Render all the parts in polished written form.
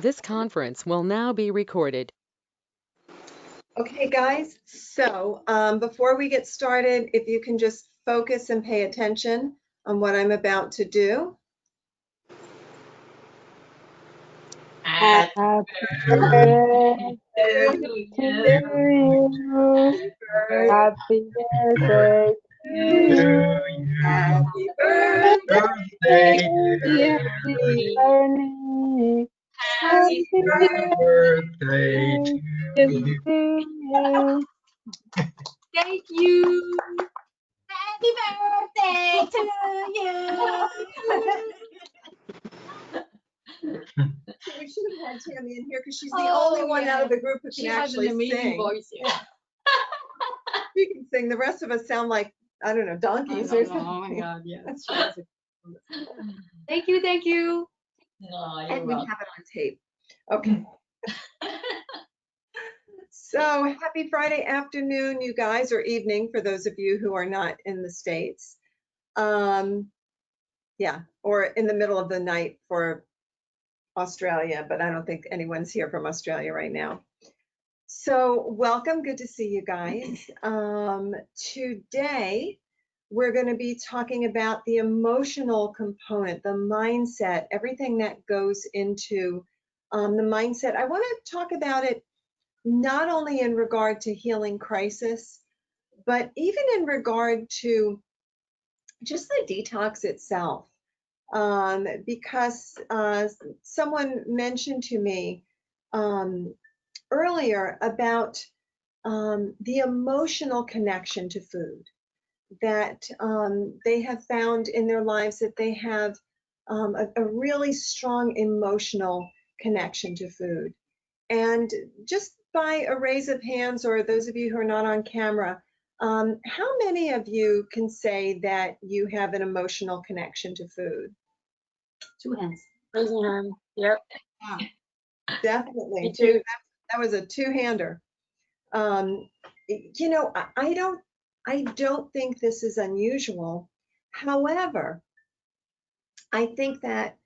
This conference will now be recorded. Okay, guys, so before we get started, if you can just focus and pay attention on what I'm about to do. Happy birthday to you. Happy birthday to you. Happy birthday, dear Bernie. Happy birthday to you. Thank you. Happy birthday to you. We should have had Tammy in here because she's the only one out of the group who can actually sing. Voice, yeah. She can sing. The rest of us sound like, I don't know, donkeys or something. Oh my God, yes. Thank you, thank you. No, and we have it on tape. Okay. So happy Friday afternoon, you guys, or evening for those of you who are not in the States. Yeah, or in the middle of the night for Australia, but I don't think anyone's here from Australia right now. So welcome, good to see you guys. Today, we're going to be talking about the emotional component, the mindset, everything that goes into the mindset. I want to talk about it not only in regard to healing crisis, but even in regard to just the detox itself. Because someone mentioned to me earlier about the emotional connection to food, that they have found in their lives that they have a really strong emotional connection to food. And just by a raise of hands, or those of you who are not on camera, how many of you can say that you have an emotional connection to food? 2 hands. Raising hand. Yep. Definitely. Two. That was a two-hander. You know, I don't think this is unusual. However, I think that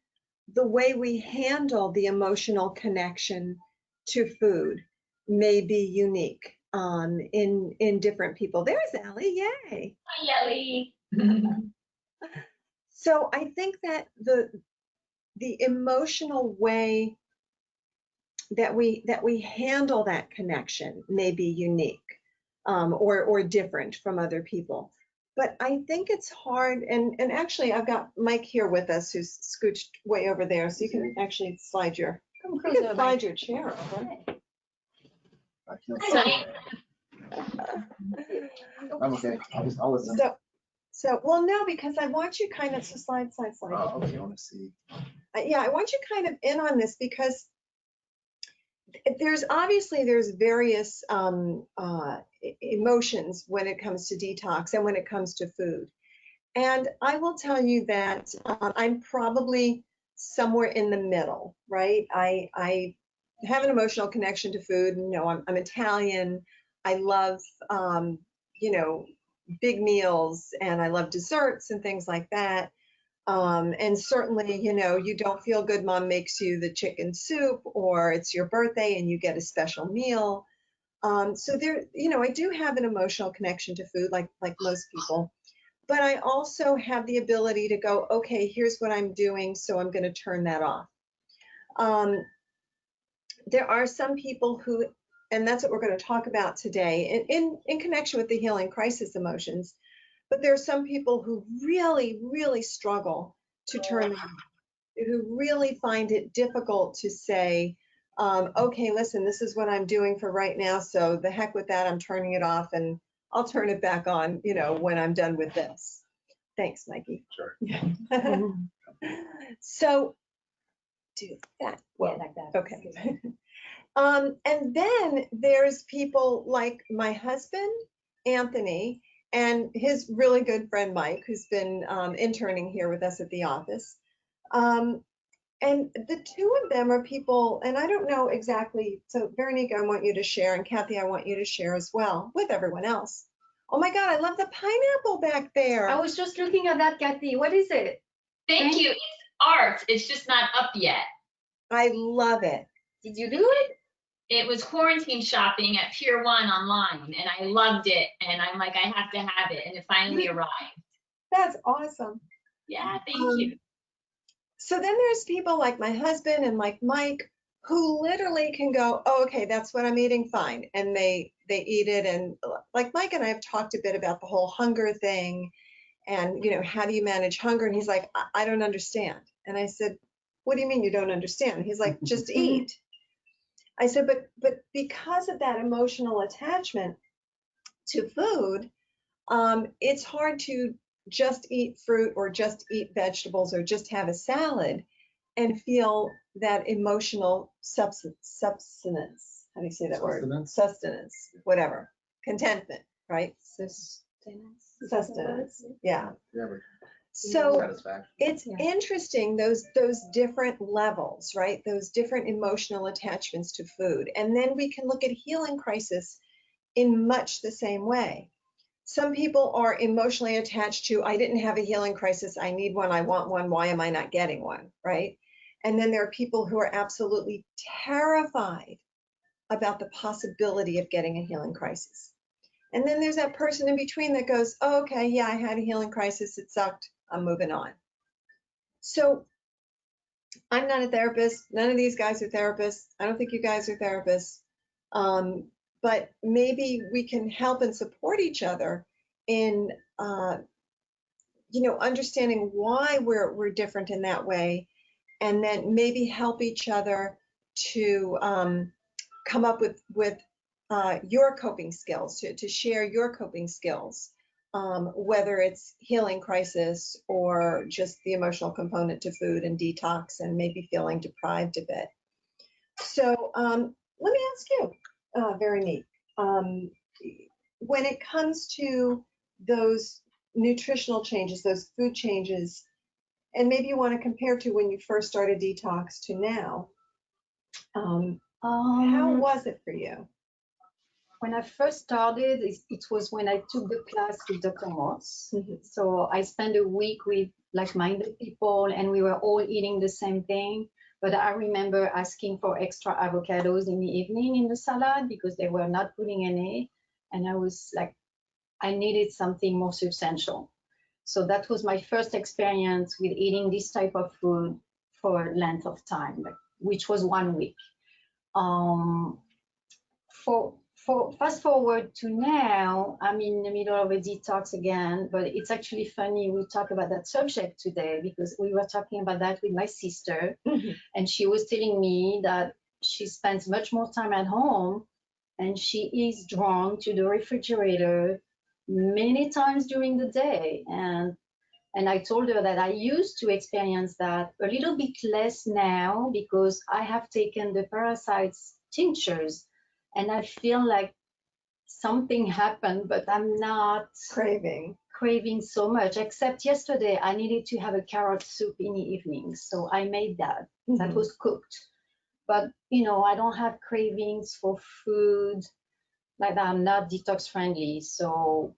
the way we handle the emotional connection to food may be unique in different people. There's Allie, yay. Hi, Ellie. So I think that the emotional way that we handle that connection may be unique or different from other people. But I think it's hard, and actually I've got Mike here with us who's scooched way over there, so you can actually slide your chair over. I'm okay. I'll listen. So well, no, because I want you kind of to slide. Oh, okay, I want to see. Yeah, I want you kind of in on this because there's various emotions when it comes to detox and when it comes to food. And I will tell you that I'm probably somewhere in the middle, right? I have an emotional connection to food. You know, I'm Italian. I love, you know, big meals, and I love desserts and things like that. And certainly, you know, you don't feel good, mom makes you the chicken soup, or it's your birthday and you get a special meal. So there, you know, I do have an emotional connection to food, like most people. But I also have the ability to go, okay, here's what I'm doing, so I'm going to turn that off. There are some people who, and that's what we're going to talk about today, in connection with the healing crisis emotions. But there are some people who really, really struggle to turn them off, who really find it difficult to say, okay, listen, this is what I'm doing for right now, so the heck with that, I'm turning it off, and I'll turn it back on, you know, when I'm done with this. Thanks, Mikey. Sure. So do that. Well, like that. Okay. And then there's people like my husband, Anthony, and his really good friend, Mike, who's been interning here with us at the office. And the two of them are people, and I don't know exactly, so Veronique, I want you to share, and Kathy, I want you to share as well with everyone else. Oh my God, I love the pineapple back there. I was just looking at that, Kathy. What is it? Thank you. It's art. It's just not up yet. I love it. Did you do it? It was quarantine shopping at Pier 1 online, and I loved it. And I'm like, I have to have it. And it finally arrived. That's awesome. Yeah, thank you. So then there's people like my husband and like Mike who literally can go, oh, okay, that's what I'm eating, fine. And they eat it. And like Mike and I have talked a bit about the whole hunger thing and, how do you manage hunger? And he's like, I don't understand. And I said, what do you mean you don't understand? He's like, just eat. I said, but because of that emotional attachment to food, it's hard to just eat fruit or just eat vegetables or just have a salad and feel that emotional subsistence. How do you say that word? Sustenance, whatever. Contentment, right? Sustenance. Yeah. Yeah, but So satisfaction. it's interesting, those different levels, right? Those different emotional attachments to food. And then we can look at healing crisis in much the same way. Some people are emotionally attached to, I didn't have a healing crisis, I need one, I want one, why am I not getting one, right? And then there are people who are absolutely terrified about the possibility of getting a healing crisis. And then there's that person in between that goes, oh, okay, yeah, I had a healing crisis, it sucked, I'm moving on. So I'm not a therapist, none of these guys are therapists, I don't think you guys are therapists. But maybe we can help and support each other in, understanding why we're different in that way, and then maybe help each other to come up with your coping skills, to share your coping skills, whether it's healing crisis or just the emotional component to food and detox and maybe feeling deprived a bit. So let me ask you, very neat. When it comes to those nutritional changes, those food changes, and maybe you want to compare to when you first started detox to now, how was it for you? When I first started, it was when I took the class with Dr. Moss. So I spent a week with like-minded people and we were all eating the same thing. But I remember asking for extra avocados in the evening in the salad because they were not putting any. And I was like, I needed something more substantial. So that was my first experience with eating this type of food for a length of time, which was 1 week. For fast forward to now, I'm in the middle of a detox again, but it's actually funny we talk about that subject today because we were talking about that with my sister, and she was telling me that she spends much more time at home and she is drawn to the refrigerator many times during the day. And I told her that I used to experience that a little bit less now because I have taken the parasites tinctures and I feel like something happened, but I'm not Craving so much, except yesterday I needed to have a carrot soup in the evening. So I made that. That was cooked. But, I don't have cravings for food like that. I'm not detox friendly. So,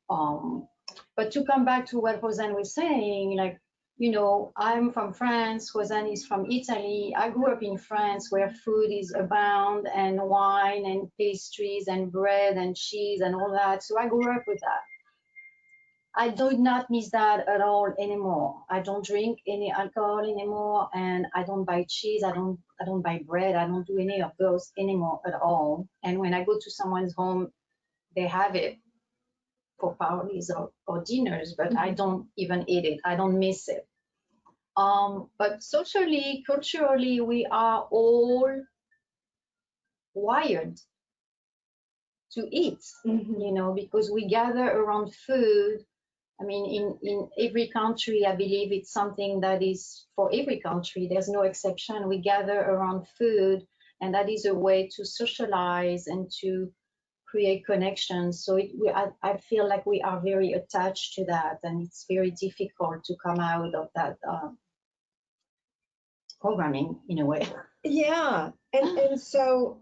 but to come back to what Roseanne was saying, I'm from France, Roseanne is from Italy. I grew up in France where food is abound and wine and pastries and bread and cheese and all that. So I grew up with that. I do not miss that at all anymore. I don't drink any alcohol anymore and I don't buy cheese. I don't buy bread. I don't do any of those anymore at all. And when I go to someone's home, they have it for parties or dinners, but I don't even eat it. I don't miss it. But socially, culturally, we are all wired to eat, because we gather around food. I mean, in every country, I believe it's something that is for every country. There's no exception. We gather around food, and that is a way to socialize and to create connections. So I feel like we are very attached to that, and it's very difficult to come out of that programming in a way. Yeah, and so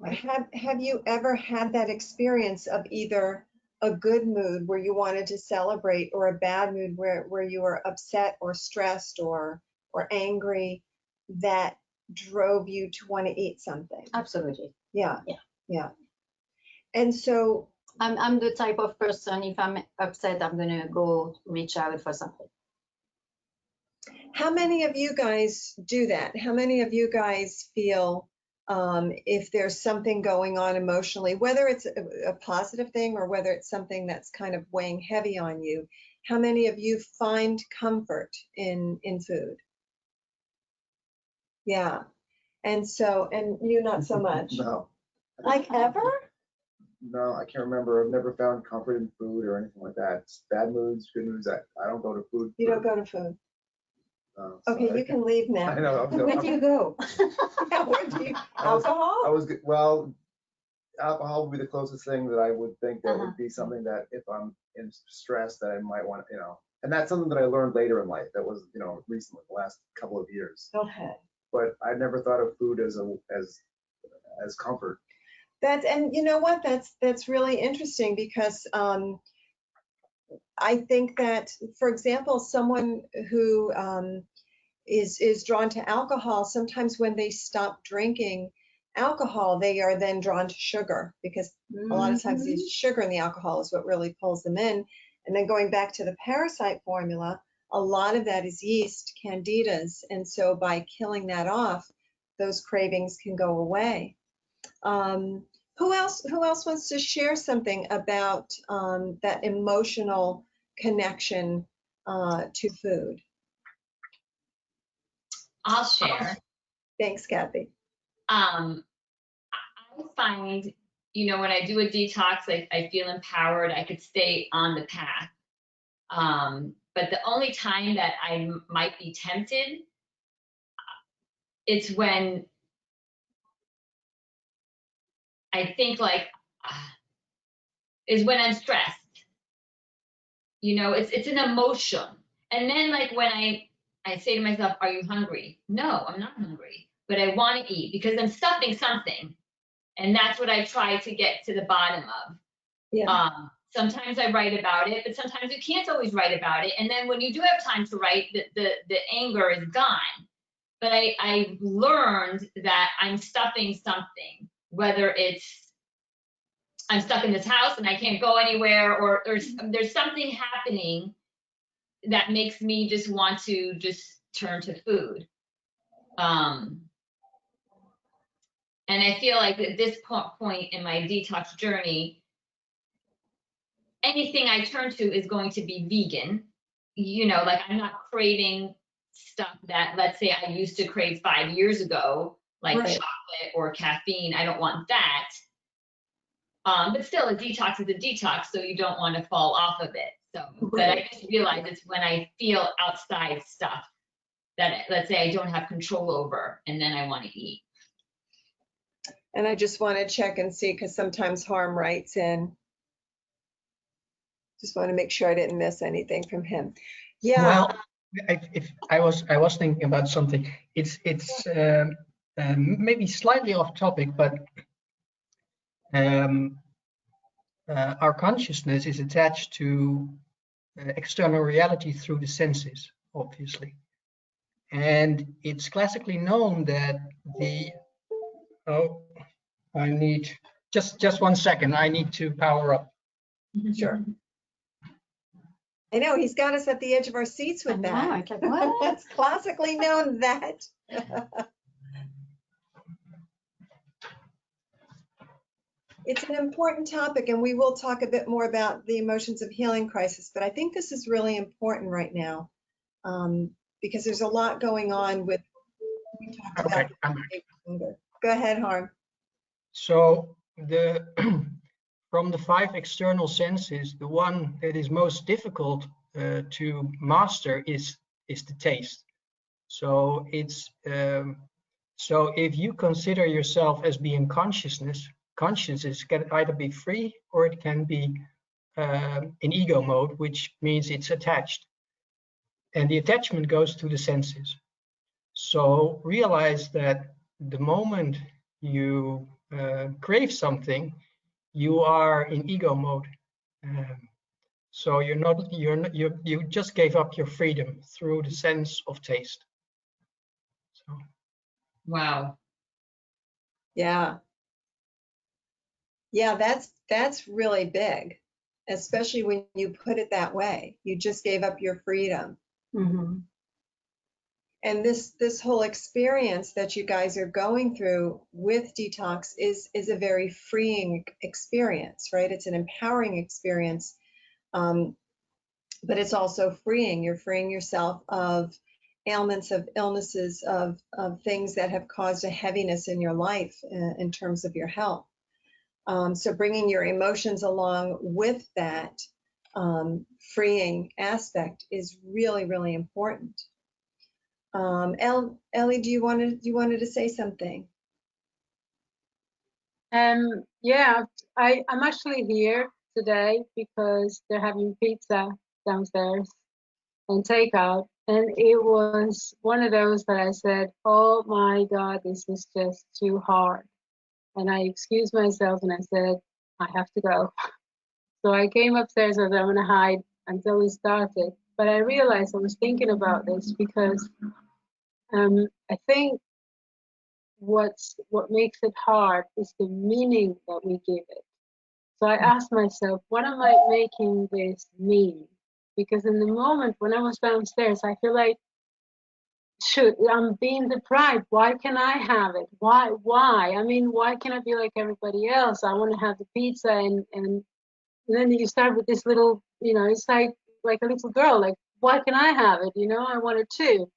have you ever had that experience of either a good mood where you wanted to celebrate or a bad mood where you were upset or stressed or angry, that drove you to want to eat something? Absolutely. Yeah. Yeah. Yeah. And so, I'm the type of person, if I'm upset, I'm gonna go reach out for something. how many of you guys do that? How many of you guys feel if there's something going on emotionally, whether it's a positive thing or whether it's something that's kind of weighing heavy on you, how many of you find comfort in food? Yeah. And so, and you not so much. No, Like ever? no, I can't remember. I've never found comfort in food or anything like that. It's bad moods, good moods. I don't go to food. You don't go to food. So Okay, you can leave now. I know. Where do you go? Where do you, I was- alcohol? I was well. Alcohol would be the closest thing that I would think that Uh-huh. would be something that if I'm in stress that I might want to, and that's something that I learned later in life. That was, recently, the last couple of years. Okay. But I never thought of food as comfort. And you know what? That's really interesting because I think that, for example, someone who is drawn to alcohol, sometimes when they stop drinking alcohol, they are then drawn to sugar because a lot of times the sugar in the alcohol is what really pulls them in. And then going back to the parasite formula, a lot of that is yeast, candidas. And so by killing that off, those cravings can go away. Who else wants to share something about that emotional connection to food? I'll share. Thanks, Kathy. I find, when I do a detox, I feel empowered. I could stay on the path. But the only time that I might be tempted, it's when I think is when I'm stressed. It's an emotion. And then when I say to myself, are you hungry? No, I'm not hungry, but I want to eat because I'm stuffing something. And that's what I try to get to the bottom of. Yeah. Sometimes I write about it, but sometimes you can't always write about it. And then when you do have time to write, the anger is gone. But I learned that I'm stuffing something, whether it's I'm stuck in this house and I can't go anywhere, or there's something happening that makes me just want to just turn to food. And I feel like at this point in my detox journey, anything I turn to is going to be vegan. I'm not craving stuff that, let's say, I used to crave 5 years ago, like Right. chocolate or caffeine. I don't want that. But still, a detox is a detox, so you don't want to fall off of it. So, but I just realize it's when I feel outside stuff that, let's say, I don't have control over, and then I want to eat. And I just want to check and see because sometimes Harm writes in. Just want to make sure I didn't miss anything from him. Yeah. Well, if I was thinking about something. It's maybe slightly off topic, but our consciousness is attached to external reality through the senses, obviously, and it's classically known that I need just 1 second. I need to power up. Sure. I know he's got us at the edge of our seats with that. I know, what? That's classically known that. It's an important topic, and we will talk a bit more about the emotions of healing crisis, but I think this is really important right now because there's a lot going on with, we talked about hunger. Go ahead, Harm. So from the 5 external senses, the one that is most difficult to master is the taste. So it's so if you consider yourself as being consciousness can either be free or it can be in ego mode, which means it's attached. And the attachment goes to the senses. So realize that the moment you crave something, you are in ego mode. So you just gave up your freedom through the sense of taste. So. Wow. Yeah. Yeah, that's really big, especially when you put it that way. You just gave up your freedom. Mm-hmm. And this whole experience that you guys are going through with detox is a very freeing experience, right? It's an empowering experience, but it's also freeing. You're freeing yourself of ailments, of illnesses, of things that have caused a heaviness in your life in terms of your health. So bringing your emotions along with that freeing aspect is really, really important. Ellie, you wanted to say something? Yeah, I'm actually here today because they're having pizza downstairs and takeout. And it was one of those that I said, oh my God, this is just too hard. And I excused myself and I said, I have to go. So I came upstairs and I'm gonna hide until we started. But I realized I was thinking about this because I think what makes it hard is the meaning that we give it. So I asked myself, what am I making this mean? Because in the moment when I was downstairs, I feel like, shoot, I'm being deprived. Why can't I have it? Why? I mean, why can't I be like everybody else? I want to have the pizza and then you start with this little, it's like a little girl, like, why can I have it? I want it too.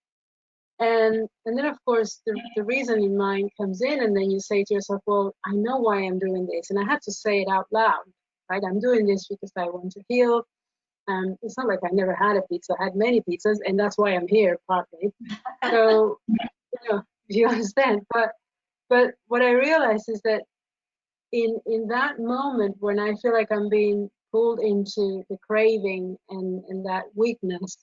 And then of course the reasoning mind comes in, and then you say to yourself, well, I know why I'm doing this, and I have to say it out loud, right? I'm doing this because I want to heal. It's not like I never had a pizza. I had many pizzas, and that's why I'm here partly. So you understand. But what I realized is that in that moment when I feel like I'm being pulled into the craving and that weakness,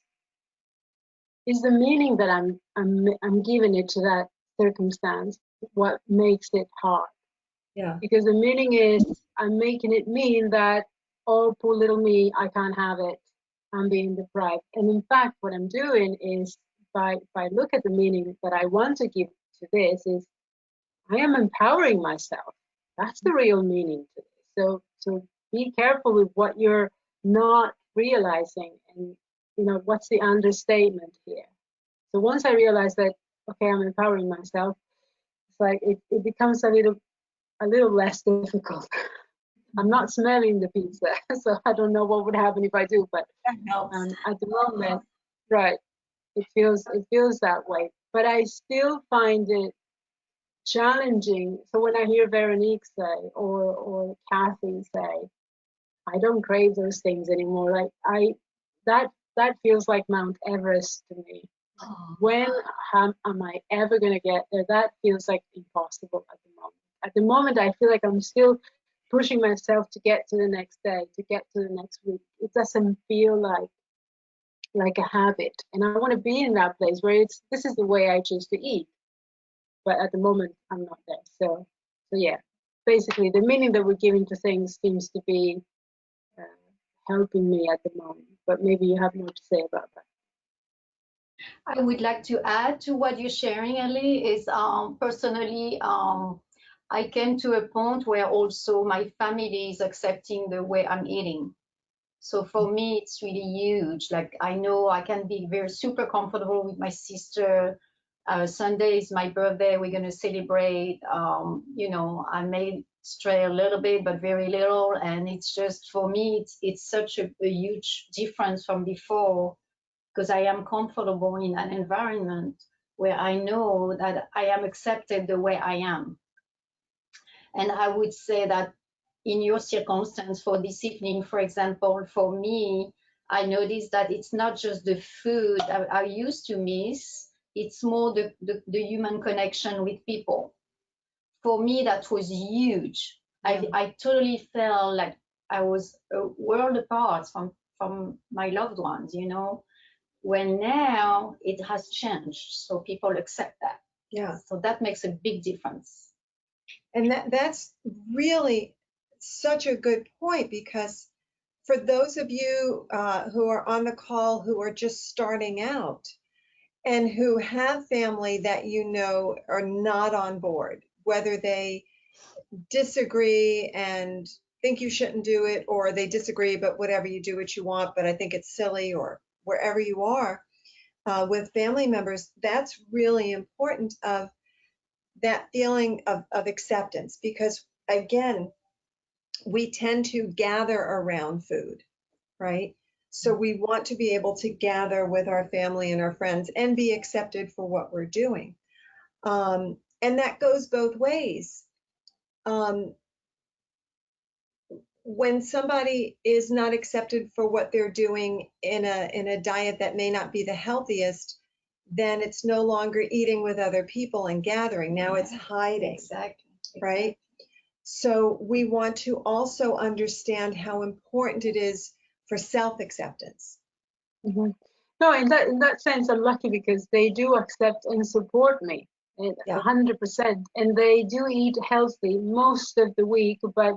is the meaning that I'm giving it to that circumstance what makes it hard. Yeah. Because the meaning is I'm making it mean that, oh, poor little me, I can't have it, I'm being deprived. And in fact, what I'm doing is, if I look at the meaning that I want to give to this, is I am empowering myself. That's the real meaning to this. So be careful with what you're not realizing, and what's the understatement here. So once I realized that, okay, I'm empowering myself, it's like it becomes a little less difficult. I'm not smelling the pizza, so I don't know what would happen if I do, but That helps. at the moment, right, it feels that way. But I still find it challenging. So when I hear Veronique say or Kathy say, I don't crave those things anymore, like that feels like Mount Everest to me. When am I ever going to get there? That feels like impossible at the moment. At the moment, I feel like I'm still pushing myself to get to the next day, to get to the next week. It doesn't feel like a habit. And I want to be in that place where this is the way I choose to eat. But at the moment, I'm not there. So yeah, basically the meaning that we're giving to things seems to be helping me at the moment. But maybe you have more to say about that. I would like to add to what you're sharing, Ellie, is personally, I came to a point where also my family is accepting the way I'm eating. So for me, it's really huge. Like I know I can be very super comfortable with my sister. Sunday is my birthday. We're going to celebrate. I may stray a little bit, but very little. And it's just, for me, it's such a huge difference from before, because I am comfortable in an environment where I know that I am accepted the way I am. And I would say that in your circumstance for this evening, for example, for me, I noticed that it's not just the food I used to miss, it's more the human connection with people. For me, that was huge. I totally felt like I was a world apart from my loved ones, when now it has changed. So people accept that. Yeah. So that makes a big difference. And that's really such a good point, because for those of you who are on the call who are just starting out, and who have family that you know are not on board, whether they disagree and think you shouldn't do it, or they disagree, but whatever, you do what you want, but I think it's silly, or wherever you are with family members, that's really important, of that feeling of acceptance, because again, we tend to gather around food, right? So we want to be able to gather with our family and our friends and be accepted for what we're doing. And that goes both ways. When somebody is not accepted for what they're doing in a diet that may not be the healthiest, then it's no longer eating with other people and gathering. Now it's hiding. Exactly. Right? So we want to also understand how important it is for self-acceptance. Mm-hmm. No, in that sense, I'm lucky because they do accept and support me, 100%, and they do eat healthy most of the week. But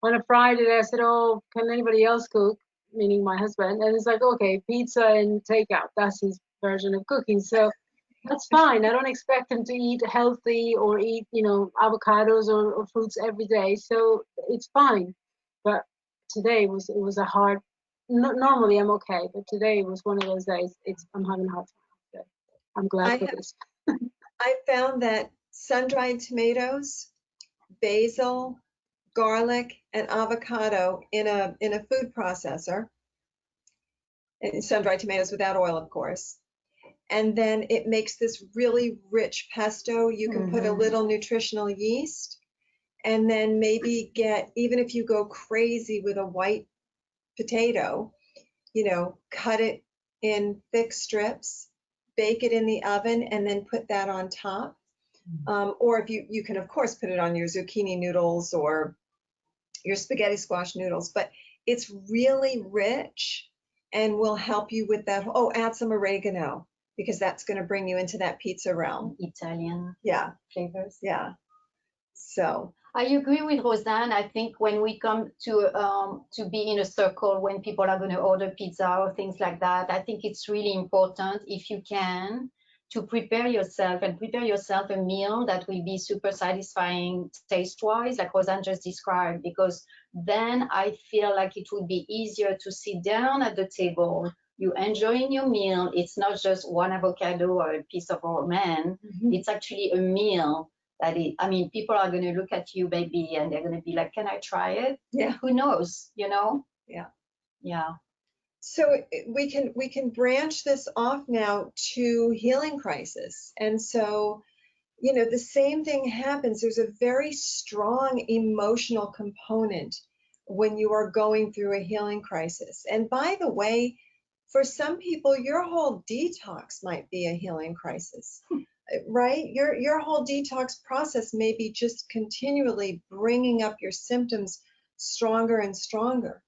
on a Friday, I said, "Oh, can anybody else cook?" Meaning my husband, and it's like, "Okay, pizza and takeout." That's his version of cooking, so that's fine. I don't expect him to eat healthy or eat, avocados or fruits every day, so it's fine. But today it was a hard. Normally I'm okay, but today was one of those days. I'm having a hard time. So I'm glad for this. I found that sun-dried tomatoes, basil, garlic, and avocado in a food processor, and sun-dried tomatoes without oil, of course. And then it makes this really rich pesto. You can put a little nutritional yeast, and then maybe get, even if you go crazy with a white potato, cut it in thick strips, bake it in the oven, and then put that on top. Or if you can, of course, put it on your zucchini noodles or your spaghetti squash noodles, but it's really rich and will help you with that. Oh, add some oregano, because that's going to bring you into that pizza realm. Italian flavors. Yeah. So I agree with Roseanne. I think when we come to be in a circle, when people are going to order pizza or things like that, I think it's really important, if you can, to prepare yourself a meal that will be super satisfying taste-wise, like Roseanne just described, because then I feel like it would be easier to sit down at the table. You enjoying your meal. It's not just one avocado or a piece of ramen. It's actually a meal. People are going to look at you, baby, and they're going to be like, "Can I try it?" Yeah. Who knows? Yeah. Yeah. So we can branch this off now to healing crisis. And so, the same thing happens. There's a very strong emotional component when you are going through a healing crisis. And by the way, for some people, your whole detox might be a healing crisis. Right? Your whole detox process may be just continually bringing up your symptoms stronger and stronger.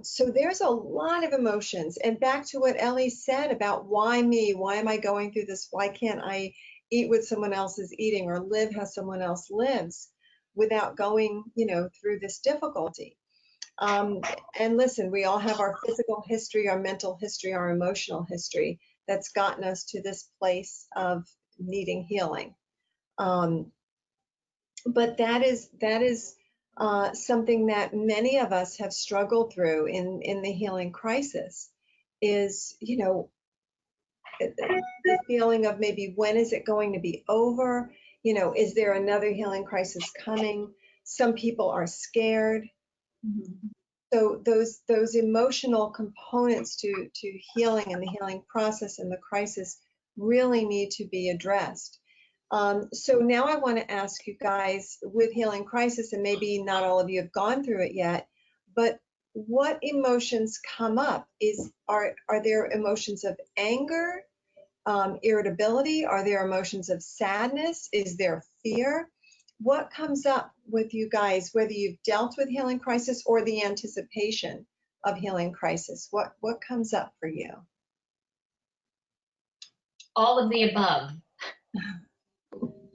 So there's a lot of emotions. And back to what Ellie said about why me? Why am I going through this? Why can't I eat what someone else is eating or live how someone else lives without going, through this difficulty? And listen, we all have our physical history, our mental history, our emotional history that's gotten us to this place of needing healing. But that is something that many of us have struggled through in the healing crisis, is, the feeling of maybe, when is it going to be over? Is there another healing crisis coming? Some people are scared. So those emotional components to healing and the healing process and the crisis really need to be addressed. So now I want to ask you guys, with healing crisis, and maybe not all of you have gone through it yet, but what emotions come up? Are there emotions of anger, irritability? Are there emotions of sadness? Is there fear? What comes up with you guys, whether you've dealt with healing crisis or the anticipation of healing crisis? What comes up for you? All of the above.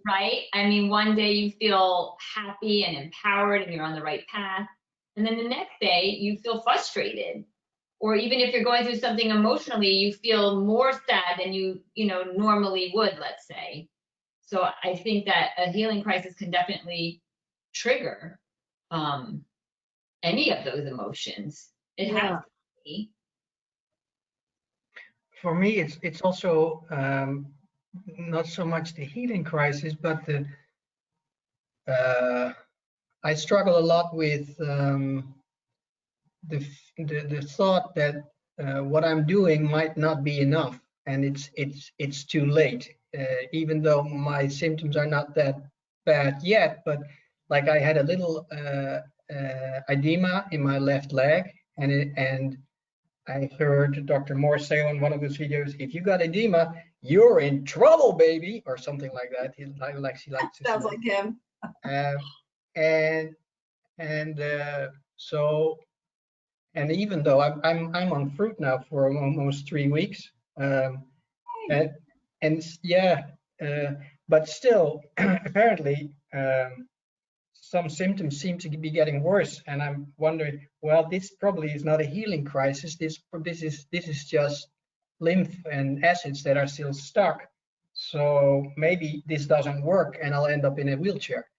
Right? One day you feel happy and empowered and you're on the right path. And then the next day you feel frustrated or even if you're going through something emotionally, you feel more sad than you normally would, let's say. So I think that a healing crisis can definitely trigger any of those emotions. It has to be. For me, it's also not so much the healing crisis, but I struggle a lot with the thought that what I'm doing might not be enough, and it's too late. Even though my symptoms are not that bad yet, but like I had a little edema in my left leg, and I heard Dr. Moore say on one of his videos, "If you got edema, you're in trouble, baby," or something like that. He likes to Sounds say. like him. And so, and even though I'm on fruit now for almost 3 weeks, and yeah, but still, apparently, some symptoms seem to be getting worse, and I'm wondering, well, this probably is not a healing crisis. This is just lymph and acids that are still stuck. So maybe this doesn't work, and I'll end up in a wheelchair.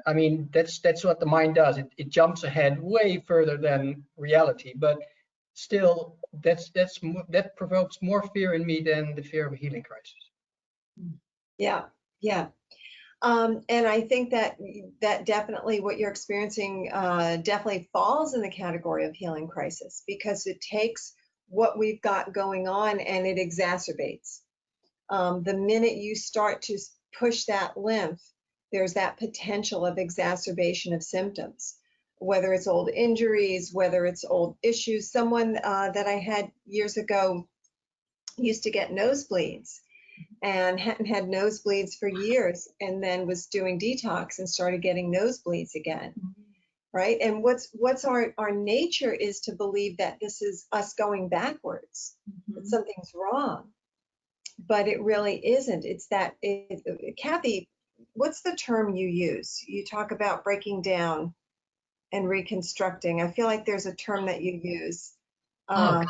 I mean, that's what the mind does. It jumps ahead way further than reality, but still, that provokes more fear in me than the fear of a healing crisis. Yeah, yeah. And I think that definitely what you're experiencing definitely falls in the category of healing crisis, because it takes what we've got going on and it exacerbates. The minute you start to push that lymph, there's that potential of exacerbation of symptoms, whether it's old injuries, whether it's old issues. Someone that I had years ago used to get nosebleeds and hadn't had nosebleeds for years, and then was doing detox and started getting nosebleeds again. Right? And what's our nature is to believe that this is us going backwards, that something's wrong. But it really isn't. It's that, Kathy, what's the term you use? You talk about breaking down and reconstructing. I feel like there's a term that you use. God.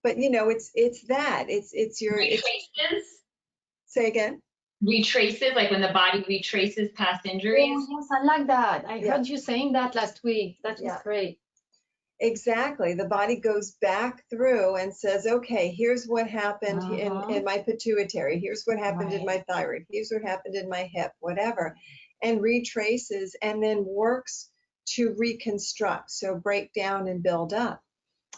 But it's that. It's your. Retraces? Say again. Retraces, like when the body retraces past injuries? Oh, yes, I like that. I heard you saying that last week. That was great. Exactly. The body goes back through and says, okay, here's what happened in my pituitary. Here's what happened in my thyroid. Here's what happened in my hip, whatever. And retraces and then works to reconstruct. So break down and build up.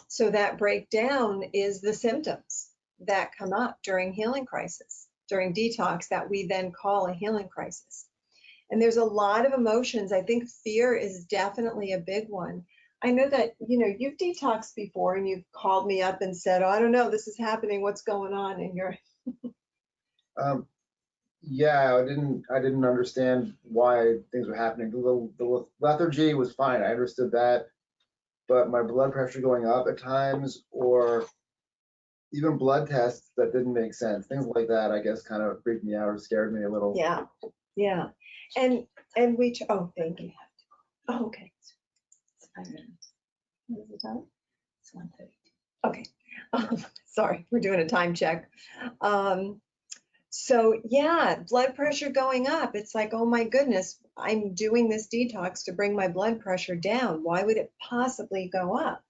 So that breakdown is the symptoms that come up during healing crisis, during detox, that we then call a healing crisis. And there's a lot of emotions. I think fear is definitely a big one. I know that, you've detoxed before and you've called me up and said, oh, I don't know, this is happening. What's going on? And you're. Yeah, I didn't understand why things were happening. The lethargy was fine. I understood that. But my blood pressure going up at times, or even blood tests that didn't make sense, things like that, I guess, kind of freaked me out or scared me a little. Yeah. And oh, thank you. Oh, okay. What is the time? It's 1:30. Okay. Sorry, we're doing a time check. So yeah, blood pressure going up. It's like, oh my goodness, I'm doing this detox to bring my blood pressure down. Why would it possibly go up?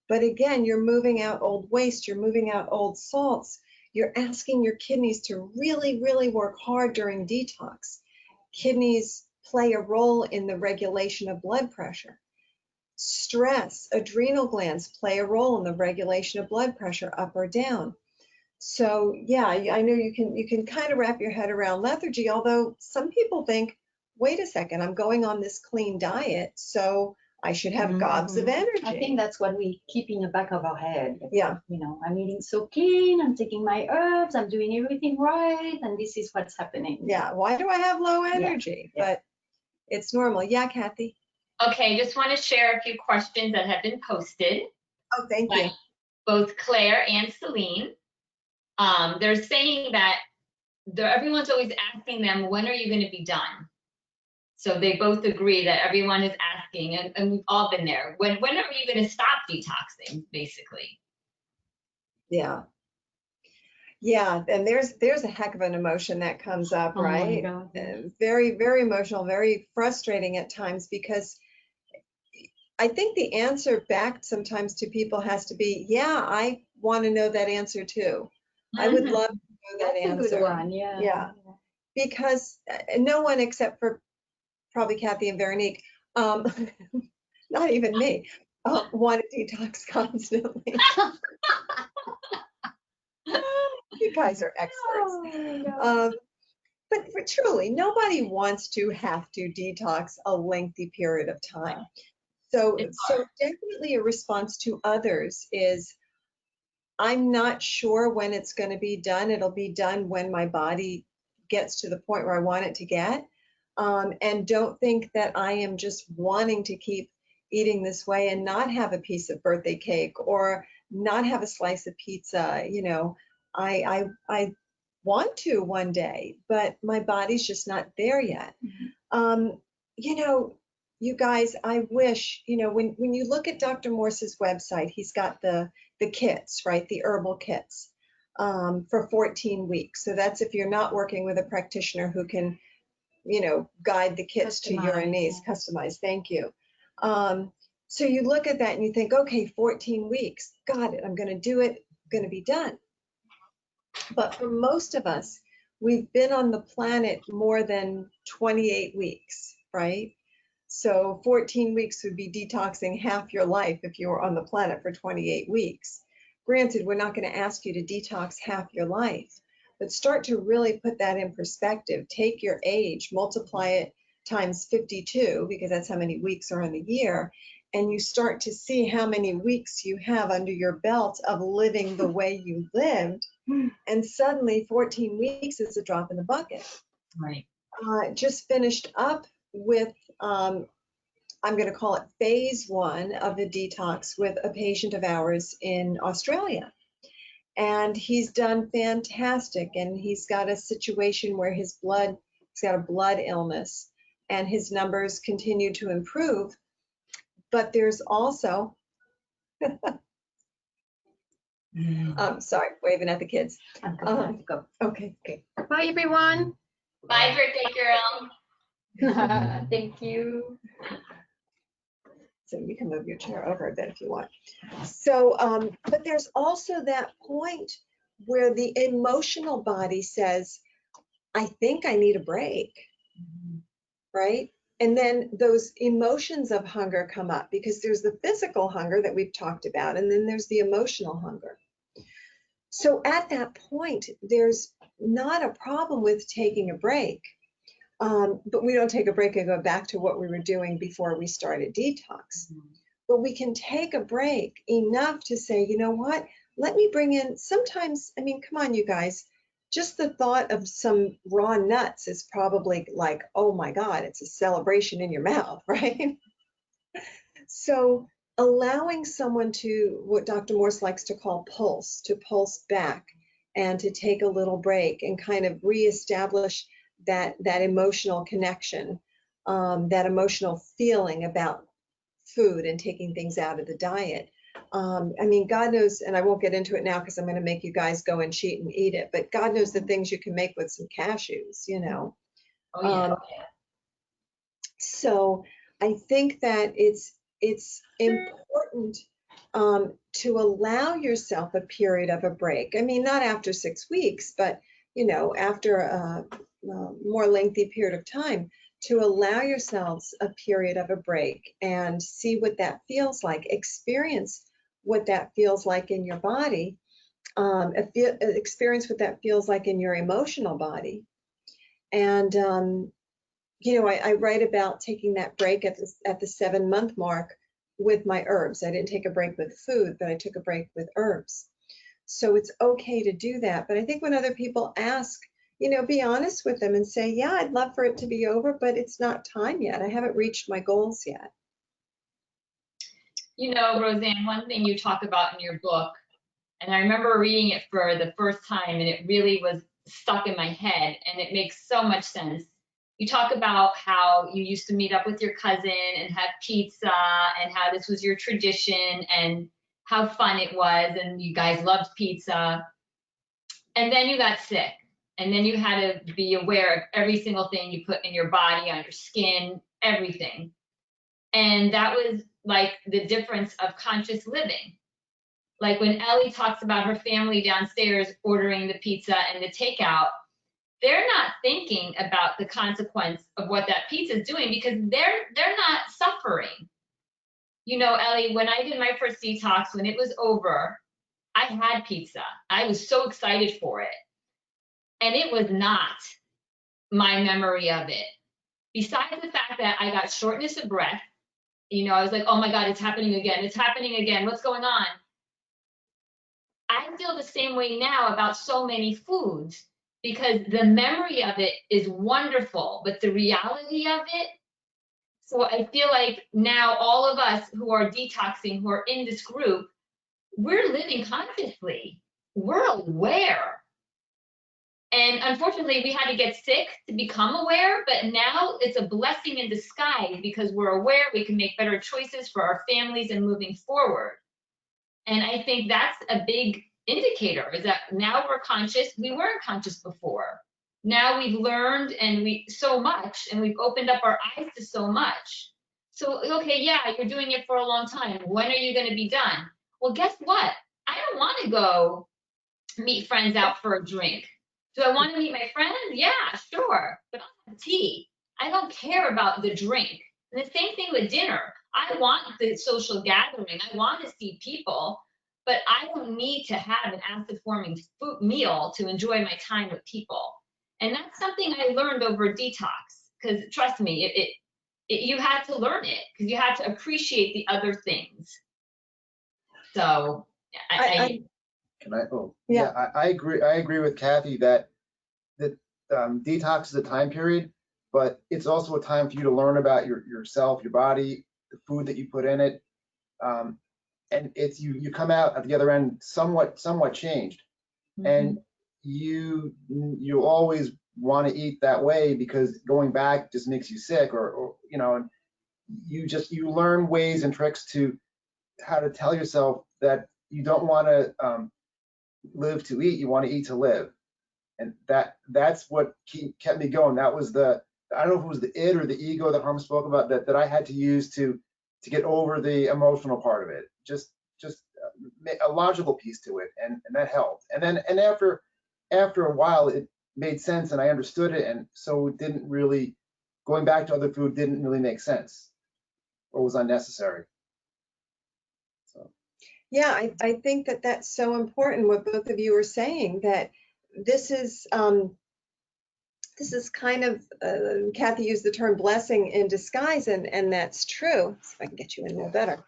But again, you're moving out old waste, you're moving out old salts. You're asking your kidneys to really, really work hard during detox. Kidneys play a role in the regulation of blood pressure. Stress, adrenal glands play a role in the regulation of blood pressure up or down. So yeah, I know you can kind of wrap your head around lethargy, although some people think, wait a second, I'm going on this clean diet, so I should have gobs of energy. I think that's what we keep in the back of our head. Yeah. I'm eating so clean, I'm taking my herbs, I'm doing everything right, and this is what's happening. Yeah, why do I have low energy? Yeah. But it's normal. Yeah, Kathy? Okay, just want to share a few questions that have been posted. Oh, thank you. Both Claire and Celine. They're saying that everyone's always asking them, when are you going to be done? So they both agree that everyone is asking, and we've all been there. When are you going to stop detoxing, basically? Yeah. Yeah, and there's a heck of an emotion that comes up, Oh my right? God, yeah. Very, very emotional, very frustrating at times, because I think the answer back sometimes to people has to be, yeah, I want to know that answer too. I would Mhm. love to know that That's a answer. good one, yeah. Yeah, because no one except for probably Kathy and Veronique, um, not even me, want to detox constantly. You guys are experts. Oh, no. But truly, nobody wants to have to detox a lengthy period of time. So, It's so definitely a response to others is, I'm not sure when it's going to be done. It'll be done when my body gets to the point where I want it to get. And don't think that I am just wanting to keep eating this way and not have a piece of birthday cake or not have a slice of pizza. You know, I want to one day, but my body's just not there yet. Um, you know, you guys, I wish, when you look at Dr. Morse's website, he's got the kits, right? The herbal kits for 14 weeks. So that's if you're not working with a practitioner who can, guide the kits to your Customize, needs, yeah. customize. Thank you. So you look at that and you think, okay, 14 weeks, got it. I'm going to do it, going to be done. But for most of us, we've been on the planet more than 28 weeks, right? So 14 weeks would be detoxing half your life if you were on the planet for 28 weeks. Granted, we're not going to ask you to detox half your life, but start to really put that in perspective. Take your age, multiply it times 52, because that's how many weeks are in the year, and you start to see how many weeks you have under your belt of living the way you lived. And suddenly 14 weeks is a drop in the bucket. Right. Just finished up with, I'm going to call it phase 1 of the detox with a patient of ours in Australia. And he's done fantastic. And he's got a situation where he's got a blood illness and his numbers continue to improve. But there's also, sorry, waving at the kids. I'm going to go. Okay. Bye, everyone. Bye, birthday girl. Thank you. So you can move your chair over a bit if you want. So, but there's also that point where the emotional body says, I think I need a break, right? And then those emotions of hunger come up, because there's the physical hunger that we've talked about, and then there's the emotional hunger. So at that point, there's not a problem with taking a break, but we don't take a break and go back to what we were doing before we started detox. But we can take a break enough to say, you know what, let me bring in, sometimes, I mean, come on, you guys, just the thought of some raw nuts is probably like, oh my God, it's a celebration in your mouth, right? So allowing someone to, what Dr. Morse likes to call to pulse back and to take a little break and kind of reestablish that emotional connection, that emotional feeling about food and taking things out of the diet. I mean, God knows, and I won't get into it now because I'm going to make you guys go and cheat and eat it, but God knows the things you can make with some cashews, Oh, yeah. So I think that it's important to allow yourself a period of a break. I mean, not after 6 weeks, but after a more lengthy period of time, to allow yourselves a period of a break and see what that feels like. Experience what that feels like in your body. Experience what that feels like in your emotional body. And I write about taking that break at the 7-month mark with my herbs. I didn't take a break with food, but I took a break with herbs. So it's okay to do that. But I think when other people ask, be honest with them and say, yeah, I'd love for it to be over, but it's not time yet. I haven't reached my goals yet. Roseanne, one thing you talk about in your book, and I remember reading it for the first time, and it really was stuck in my head, and it makes so much sense, You talk about how you used to meet up with your cousin and have pizza, and how this was your tradition and how fun it was, and you guys loved pizza. And then you got sick, and then you had to be aware of every single thing you put in your body, on your skin, everything. And that was like the difference of conscious living. Like when Ellie talks about her family downstairs ordering the pizza and the takeout, they're not thinking about the consequence of what that pizza is doing, because they're not suffering. You know, Ellie, when I did my first detox, when it was over, I had pizza. I was so excited for it. And it was not my memory of it. Besides the fact that I got shortness of breath, you know, I was like, oh my God, it's happening again. It's happening again. What's going on? I feel the same way now about so many foods, because the memory of it is wonderful, but the reality of it. So I feel like now all of us who are detoxing, who are in this group, we're living consciously. We're aware. And unfortunately, we had to get sick to become aware, but now it's a blessing in disguise, because we're aware, we can make better choices for our families and moving forward. And I think that's a big indicator, is that now we're conscious. We weren't conscious before. Now we've learned and so much, and we've opened up our eyes to so much. So, okay, yeah, you're doing it for a long time. When are you going to be done? Well, guess what? I don't want to go meet friends out for a drink. Do I want to meet my friends? Yeah, sure. But I'll have tea. I don't care about the drink. And the same thing with dinner. I want the social gathering. I want to see people, but I don't need to have an acid-forming meal to enjoy my time with people. And that's something I learned over detox, because trust me, you had to learn it, because you had to appreciate the other things. So Can I? Oh, Yeah. yeah. I agree. I agree with Kathy that detox is a time period, but it's also a time for you to learn about yourself, your body, the food that you put in it, and it's you come out at the other end somewhat changed, and you always want to eat that way, because going back just makes you sick, or you know, and you learn ways and tricks to how to tell yourself that you don't want to live to eat, you want to eat to live. And that's what kept me going. That was I don't know if it was the id or the ego that Harm spoke about, that I had to use to get over the emotional part of it. Just a logical piece to it, and that helped. And after a while, it made sense, and I understood it, and so it didn't really, going back to other food didn't really make sense, or was unnecessary. So. Yeah, I think that that's so important, what both of you are saying, that this is kind of, Kathy used the term blessing in disguise, and that's true. See if I can get you in a little better.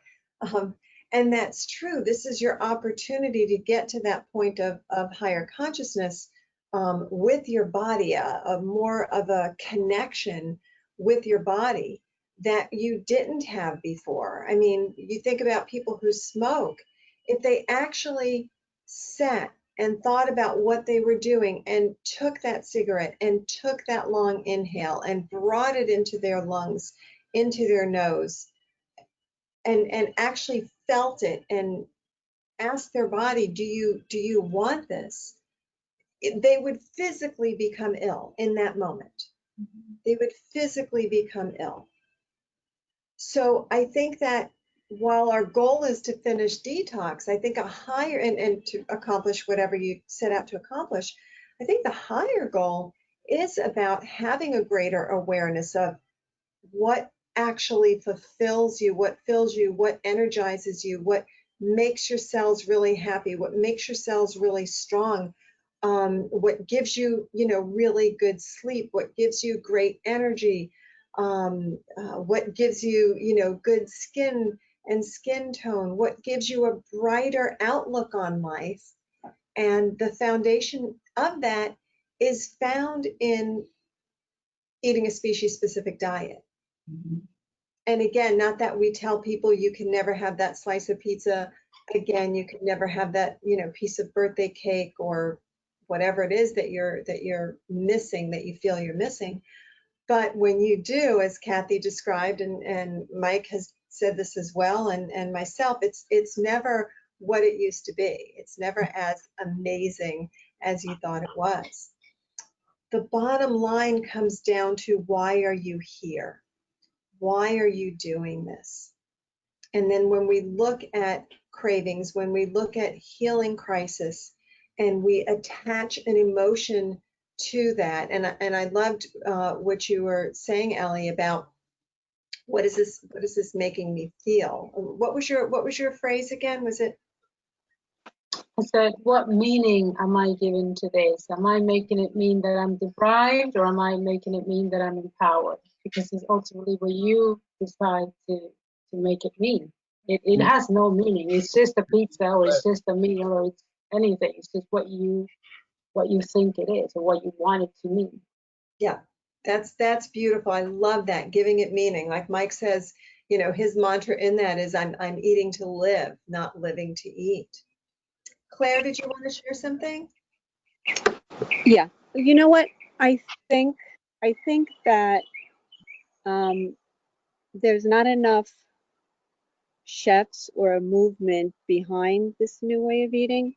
And that's true. This is your opportunity to get to that point of higher consciousness with your body, more of a connection with your body that you didn't have before. I mean, you think about people who smoke. If they actually sat and thought about what they were doing and took that cigarette and took that long inhale and brought it into their lungs, into their nose, and actually felt it and asked their body, do you want this? They would physically become ill in that moment. They would physically become ill. So I think that while our goal is to finish detox, I think a higher, and to accomplish whatever you set out to accomplish, I think the higher goal is about having a greater awareness of what actually fulfills you, what fills you, what energizes you, what makes your cells really happy, what makes your cells really strong, what gives you, really good sleep, what gives you great energy, what gives you, good skin and skin tone, what gives you a brighter outlook on life. And the foundation of that is found in eating a species-specific diet. And again, not that we tell people you can never have that slice of pizza. Again, you can never have that, piece of birthday cake or whatever it is that you're missing, that you feel you're missing. But when you do, as Kathy described, and Mike has said this as well, and myself, it's never what it used to be. It's never as amazing as you thought it was. The bottom line comes down to, why are you here? Why are you doing this? And then when we look at cravings, when we look at healing crisis, and we attach an emotion to that, and I loved what you were saying, Ellie, about what is this making me feel? What was your phrase again? Was it? I said, what meaning am I giving to this? Am I making it mean that I'm deprived, or am I making it mean that I'm empowered? Because it's ultimately what you decide to make it mean. It has no meaning. It's just a pizza, or it's just a meal, or it's anything. It's just what you think it is, or what you want it to mean. Yeah, that's beautiful. I love that, giving it meaning. Like Mike says, you know, his mantra in that is, I'm eating to live, not living to eat. Claire, did you want to share something? Yeah, you know what? I think that there's not enough chefs or a movement behind this new way of eating.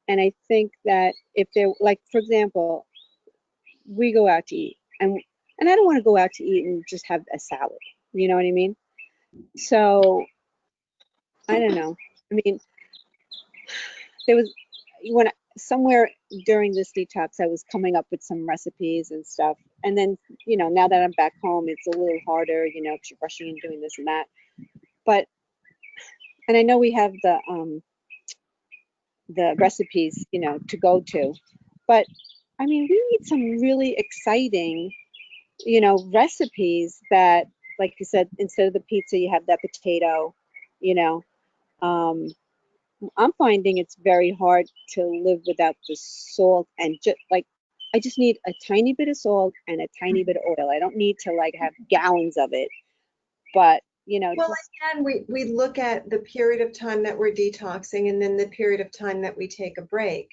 And I think that if they're, like, for example, we go out to eat, and I don't want to go out to eat and just have a salad. You know what I mean? So I don't know. I mean, there was somewhere during this detox, I was coming up with some recipes and stuff. And then, you know, now that I'm back home, it's a little harder, you know, because you're rushing and doing this and that. But, and I know we have the recipes, you know, to go to, but I mean, we need some really exciting, you know, recipes that, like you said, instead of the pizza, you have that potato, you know. I'm finding it's very hard to live without the salt, and just like, I just need a tiny bit of salt and a tiny bit of oil. I don't need to like have gallons of it, but you know, Well, just, again, we look at the period of time that we're detoxing, and then the period of time that we take a break.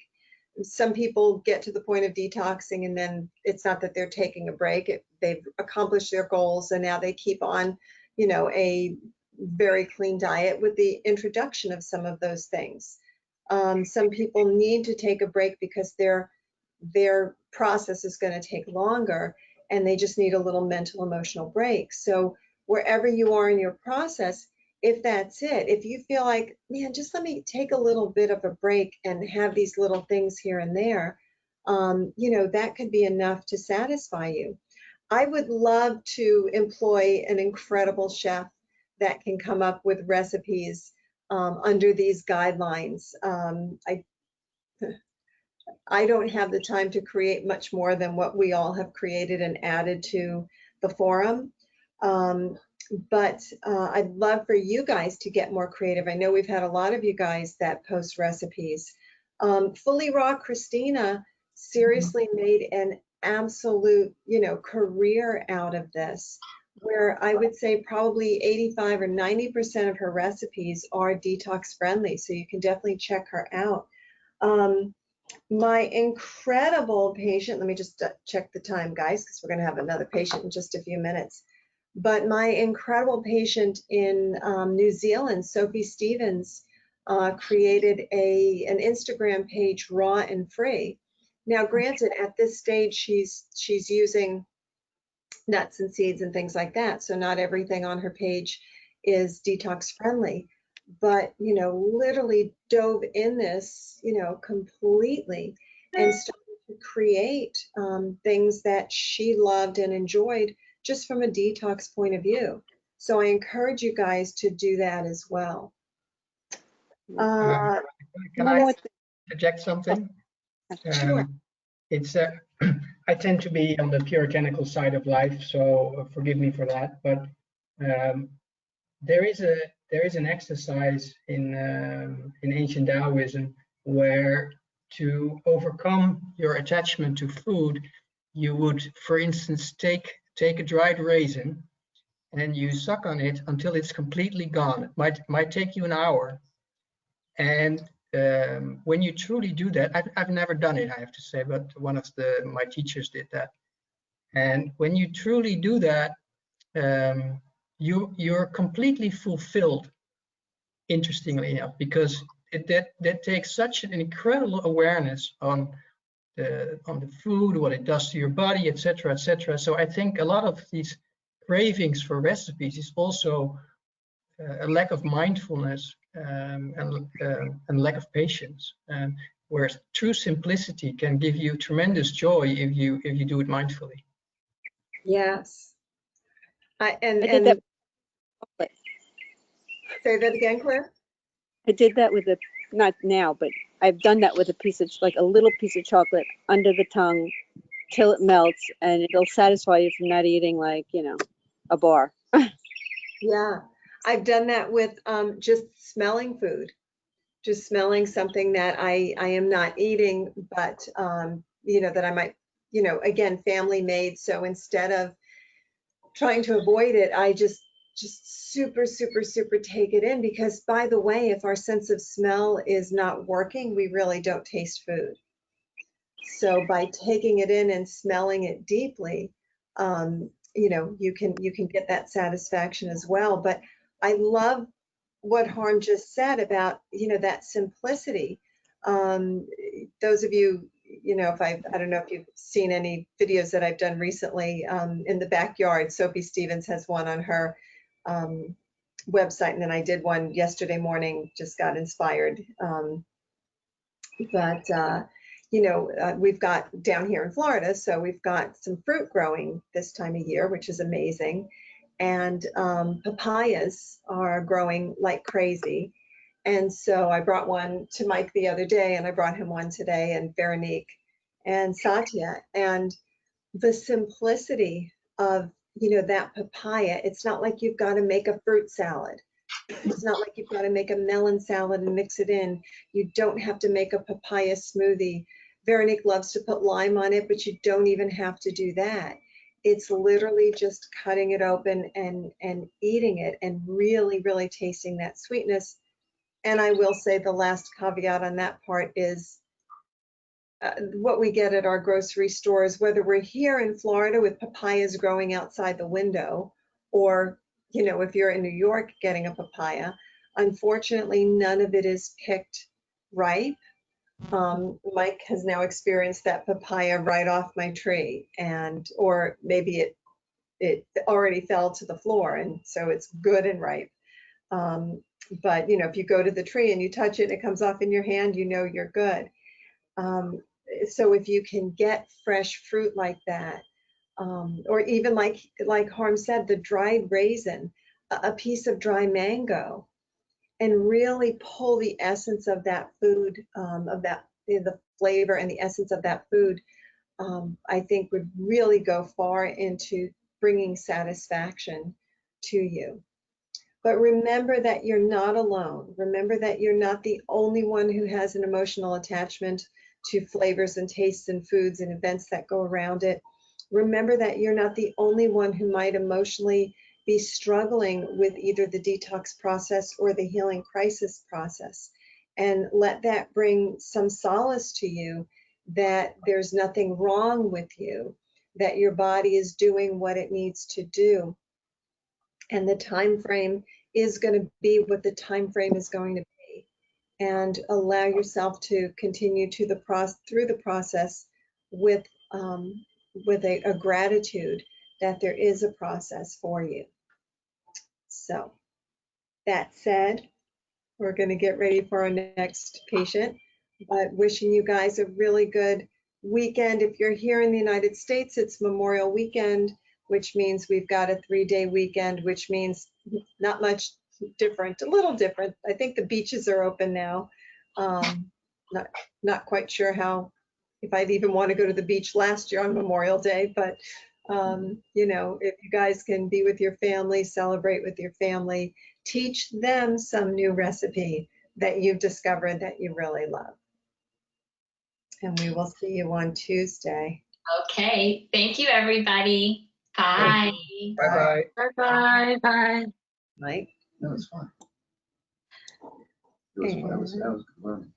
Some people get to the point of detoxing, and then it's not that they're taking a break. They've accomplished their goals, and now they keep on, you know, a very clean diet with the introduction of some of those things. Some people need to take a break because their process is going to take longer, and they just need a little mental emotional break. So wherever you are in your process, if that's it, if you feel like, man, just let me take a little bit of a break and have these little things here and there, you know, that could be enough to satisfy you. I would love to employ an incredible chef that can come up with recipes under these guidelines. I don't have the time to create much more than what we all have created and added to the forum. But I'd love for you guys to get more creative. I know we've had a lot of you guys that post recipes. Fully Raw Christina seriously made an absolute, you know, career out of this, where I would say probably 85 or 90% of her recipes are detox friendly. So you can definitely check her out. My incredible patient, let me just check the time, guys, because we're going to have another patient in just a few minutes. But my incredible patient in New Zealand, Sophie Stevens, created an Instagram page, Raw and Free. Now, granted, at this stage, she's using nuts and seeds and things like that, so not everything on her page is detox friendly. But, you know, literally dove in this, you know, completely, and started to create things that she loved and enjoyed just from a detox point of view. So I encourage you guys to do that as well. Can I interject something? Sure. It's I tend to be on the puritanical side of life, so forgive me for that. But there is an exercise in ancient Taoism where, to overcome your attachment to food, you would, for instance, take a dried raisin and you suck on it until it's completely gone. It might take you an hour. And when you truly do that, I've never done it, I have to say, but one of my teachers did that. And when you truly do that, you're completely fulfilled, interestingly enough, because that takes such an incredible awareness on the food, what it does to your body, etc., etc. So I think a lot of these cravings for recipes is also a lack of mindfulness and lack of patience, where true simplicity can give you tremendous joy if you do it mindfully. Yes. I did that. Say that again, Claire. I did that with not now, but I've done that with a piece of, like a little piece of chocolate under the tongue till it melts, and it'll satisfy you from not eating, like, you know, a bar. Yeah, I've done that with just smelling food, just smelling something that I am not eating, but you know, that I might, you know, again, family made. So instead of trying to avoid it, I just super take it in, because by the way, if our sense of smell is not working, we really don't taste food. So by taking it in and smelling it deeply, you know, you can get that satisfaction as well. But I love what Harm just said about, you know, that simplicity. Those of you, you know, if I don't know if you've seen any videos that I've done recently in the backyard. Sophie Stevens has one on her website, and then I did one yesterday morning, just got inspired. You know, we've got down here in Florida, so we've got some fruit growing this time of year, which is amazing. And papayas are growing like crazy. And so I brought one to Mike the other day, and I brought him one today, and Veronique and Satya. And the simplicity of, you know, that papaya, it's not like you've got to make a fruit salad. It's not like you've got to make a melon salad and mix it in. You don't have to make a papaya smoothie. Veronique loves to put lime on it, but you don't even have to do that. It's literally just cutting it open and eating it, and really tasting that sweetness. And I will say the last caveat on that part is what we get at our grocery stores, whether we're here in Florida with papayas growing outside the window, or, you know, if you're in New York getting a papaya, unfortunately, none of it is picked ripe. Mike has now experienced that papaya right off my tree, and or maybe it already fell to the floor, and so it's good and ripe. But you know, if you go to the tree and you touch it and it comes off in your hand, you know you're good. So if you can get fresh fruit like that, or even like Harm said, the dried raisin, a piece of dry mango, and really pull the essence of that food, of that, the flavor and the essence of that food, I think would really go far into bringing satisfaction to you. But remember that you're not alone. Remember that you're not the only one who has an emotional attachment to flavors and tastes and foods and events that go around it. Remember that you're not the only one who might emotionally be struggling with either the detox process or the healing crisis process. And let that bring some solace to you that there's nothing wrong with you, that your body is doing what it needs to do. And the time frame is going to be what the time frame is going to be. And allow yourself to continue to through the process with a gratitude that there is a process for you. So that said, we're going to get ready for our next patient, but wishing you guys a really good weekend. If you're here in the United States, it's Memorial Weekend, which means we've got a 3-day weekend, which means not much different, a little different. I think the beaches are open now. Not quite sure if I'd even want to go to the beach last year on Memorial Day, but you know, if you guys can be with your family, celebrate with your family, teach them some new recipe that you've discovered that you really love. And we will see you on Tuesday. Okay. Thank you, everybody. Bye. Bye-bye. Bye bye. Mike? That was fun. That was good learning.